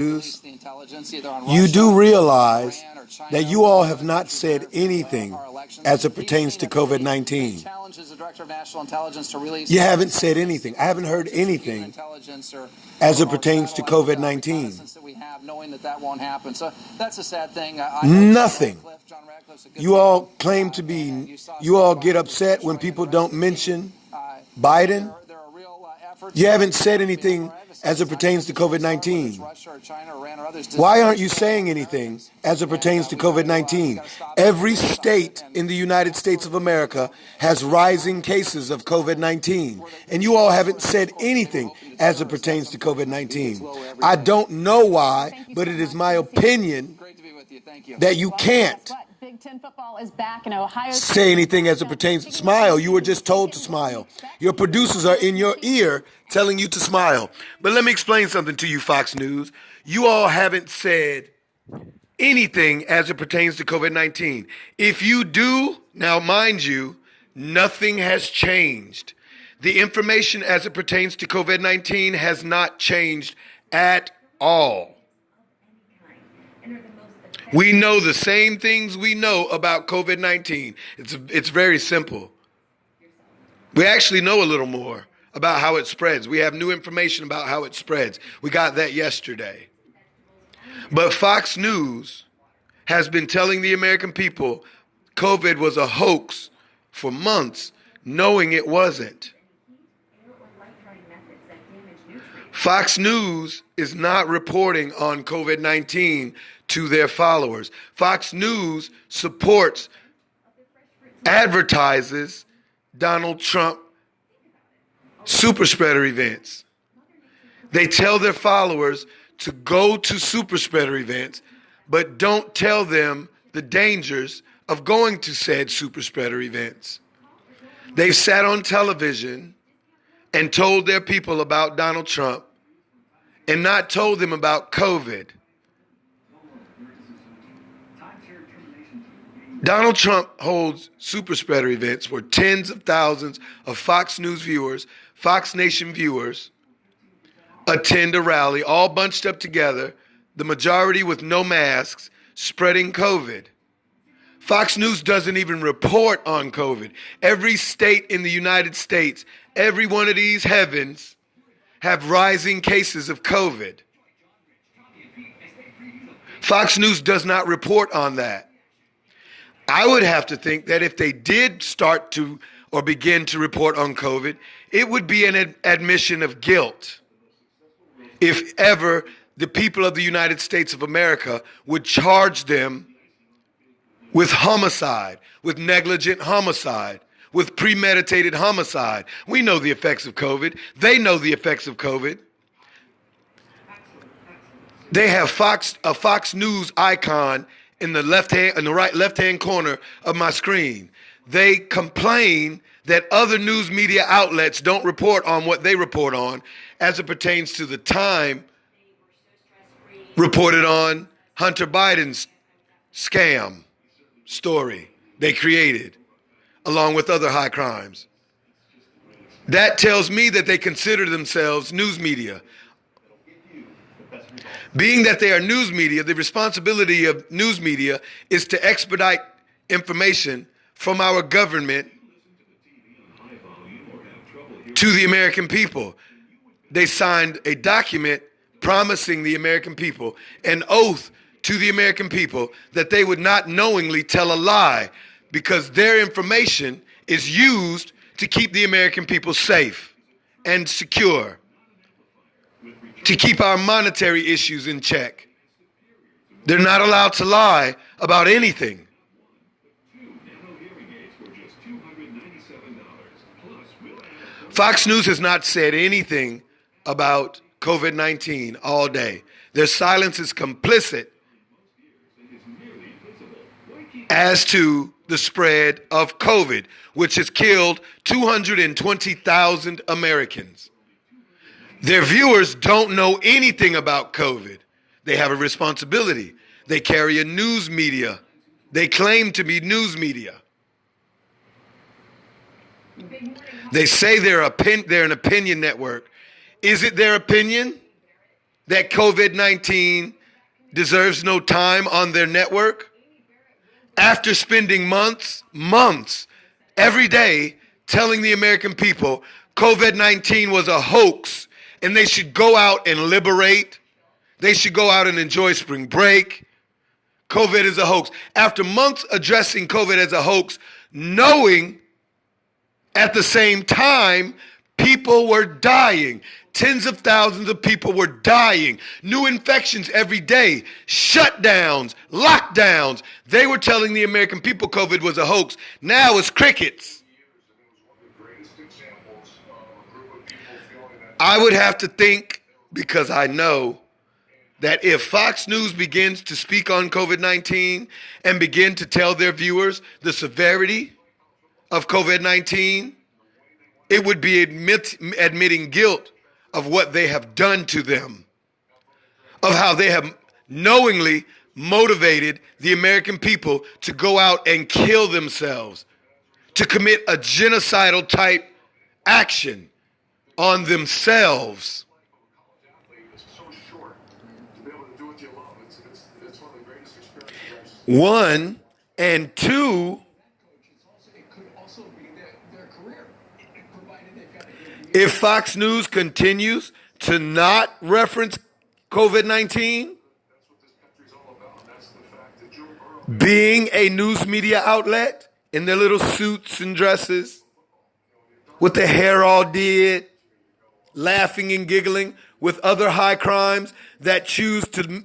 News, you do realize that you all have not said anything as it pertains to COVID-19. You haven't said anything. I haven't heard anything as it pertains to COVID-19. Nothing. You all claim to be, you all get upset when people don't mention Biden. You haven't said anything as it pertains to COVID-19. Why aren't you saying anything as it pertains to COVID-19? Every state in the United States of America has rising cases of COVID-19, and you all haven't said anything as it pertains to COVID-19. I don't know why, but it is my opinion that you can't Big Ten football is back in Ohio. Say anything as it pertains to smile. You were just told to smile. Your producers are in your ear telling you to smile. But let me explain something to you, Fox News. You all haven't said anything as it pertains to COVID-19. If you do, now mind you, nothing has changed. The information as it pertains to COVID-19 has not changed at all. We know the same things we know about COVID-19. It's very simple. We actually know a little more about how it spreads. We have new information about how it spreads. We got that yesterday. But Fox News has been telling the American people COVID was a hoax for months, knowing it wasn't. Fox News is not reporting on COVID-19 to their followers. Fox News supports, advertises Donald Trump super spreader events. They tell their followers to go to super spreader events, but don't tell them the dangers of going to said super spreader events. They've sat on television and told their people about Donald Trump and not told them about COVID. Donald Trump holds super spreader events where tens of thousands of Fox News viewers, Fox Nation viewers, attend a rally, all bunched up together, the majority with no masks, spreading COVID. Fox News doesn't even report on COVID. Every state in the United States, every one of these heavens, have rising cases of COVID. Fox News does not report on that. I would have to think that if they did start to or begin to report on COVID, it would be an admission of guilt. If ever the people of the United States of America would charge them with homicide, with negligent homicide, with premeditated homicide. We know the effects of COVID. They know the effects of COVID. They have a Fox News icon in the left-hand corner of my screen. They complain that other news media outlets don't report on what they report on as it pertains to the time reported on Hunter Biden's scam story they created, along with other high crimes. That tells me that they consider themselves news media. Being that they are news media, the responsibility of news media is to expedite information from our government to the American people. They signed a document promising the American people an oath to the American people that they would not knowingly tell a lie, because their information is used to keep the American people safe and secure, to keep our monetary issues in check. They're not allowed to lie about anything. Fox News has not said anything about COVID-19 all day. Their silence is complicit as to the spread of COVID, which has killed 220,000 Americans. Their viewers don't know anything about COVID. They have a responsibility. They carry a news media. They claim to be news media. They say they're an opinion network. Is it their opinion that COVID-19 deserves no time on their network? After spending months, every day telling the American people COVID-19 was a hoax and they should go out and liberate. They should go out and enjoy spring break. COVID is a hoax. After months addressing COVID as a hoax, knowing at the same time people were dying. Tens of thousands of people were dying. New infections every day. Shutdowns, lockdowns. They were telling the American people COVID was a hoax. Now it's crickets. I would have to think, because I know that if Fox News begins to speak on COVID-19 and begin to tell their viewers the severity of COVID-19, it would be admitting guilt of what they have done to them, of how they have knowingly motivated the American people to go out and kill themselves, to commit a genocidal type action on themselves. One, and two, if Fox News continues to not reference COVID-19, being a news media outlet in their little suits and dresses, with their hair all did, laughing and giggling with other high crimes that choose to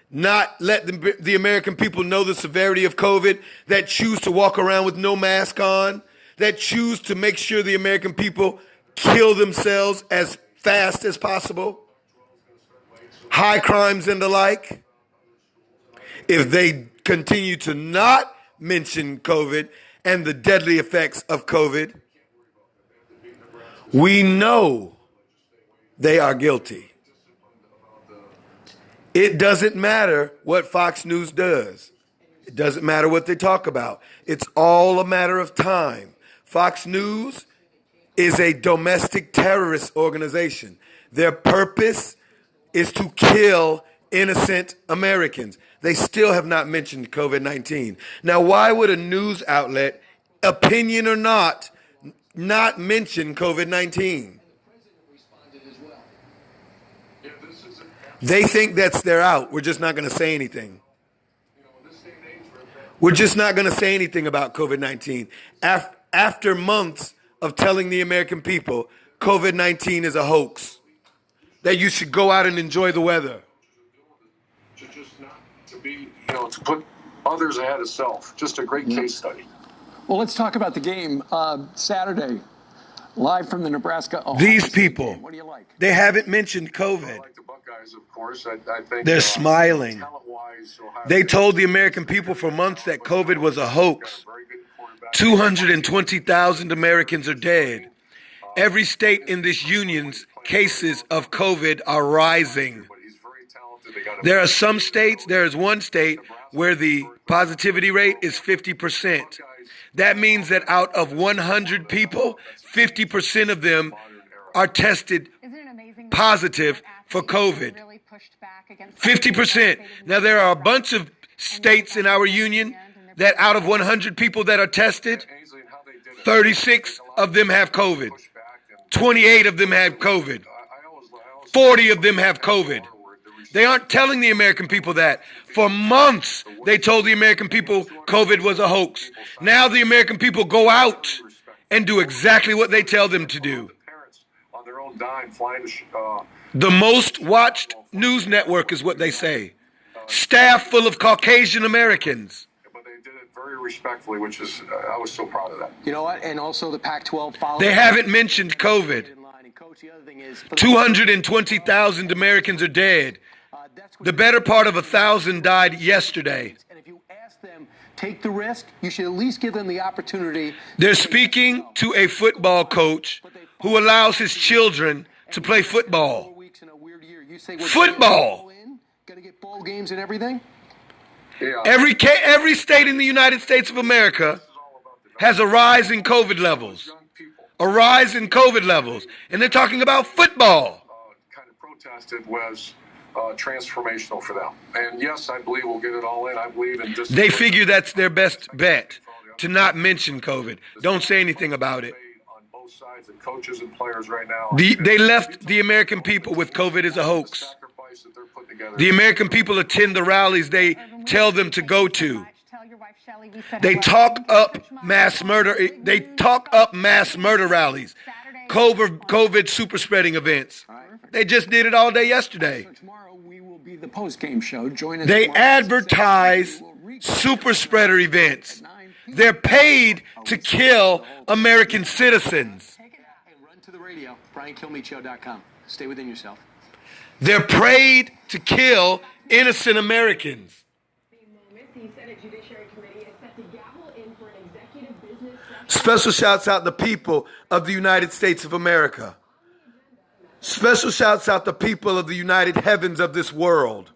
not let the American people know the severity of COVID, that choose to walk around with no mask on, that choose to make sure the American people kill themselves as fast as possible, high crimes and the like. If they continue to not mention COVID and the deadly effects of COVID, we know they are guilty. It doesn't matter what Fox News does. It doesn't matter what they talk about. It's all a matter of time. Fox News is a domestic terrorist organization. Their purpose is to kill innocent Americans. They still have not mentioned COVID-19. Now, why would a news outlet, opinion or not mention COVID-19? They think that's their out. We're just not going to say anything. We're just not going to say anything about COVID-19. After months of telling the American people COVID-19 is a hoax, that you should go out and enjoy the weather. To put others ahead of self. Just a great case study. Well, let's talk about the game Saturday, live from the Nebraska. These people, what do you like? They haven't mentioned COVID. I like the Buckeyes, of course. I think they're smiling. Talent-wise, They told the American people for months that COVID was a hoax. 220,000 Americans are dead. Every state in this union's cases of COVID are rising. There are some states, there is one state where the positivity rate is 50%. That means that out of 100 people, 50% of them are tested positive for COVID. 50%. Now, there are a bunch of states in our union that out of 100 people that are tested, 36 of them have COVID. 28 of them have COVID. 40 of them have COVID. They aren't telling the American people that. For months, they told the American people COVID was a hoax. Now the American people go out and do exactly what they tell them to do. The most watched news network is what they say. Staff full of Caucasian Americans. But they did it very respectfully, which is, I was so proud of that. You know what? And also the Pac-12 followed. They haven't mentioned COVID. 220,000 Americans are dead. The better part of 1,000 died yesterday. And if you ask them, take the risk, you should at least give them the opportunity. They're speaking to a football coach who allows his children to play football. Football. Got to get bowl games and everything. Yeah. Every state in the United States of America has a rise in COVID levels. A rise in COVID levels. And they're talking about football. Kind of protested was transformational for them. And yes, I believe we'll get it all in. I believe in just. They figure that's their best bet, to not mention COVID. Don't say anything about it. On both sides, and coaches and players right now. They left the American people with COVID is a hoax. The American people attend the rallies they tell them to go to. They talk up mass murder. They talk up mass murder rallies, COVID super spreading events. They just did it all day yesterday. So tomorrow we will be the post-game show. Join us. They tomorrow. advertise super spreader events. They're paid to kill American citizens. Take it and run to the radio. BrianKilmeatshow.com. Stay within yourself. They're paid to kill innocent Americans. The Senate Judiciary Committee is set to gavel in for an executive business session. Special shouts out the people of the United States of America. Special shouts out the people of the United Heavens of this world.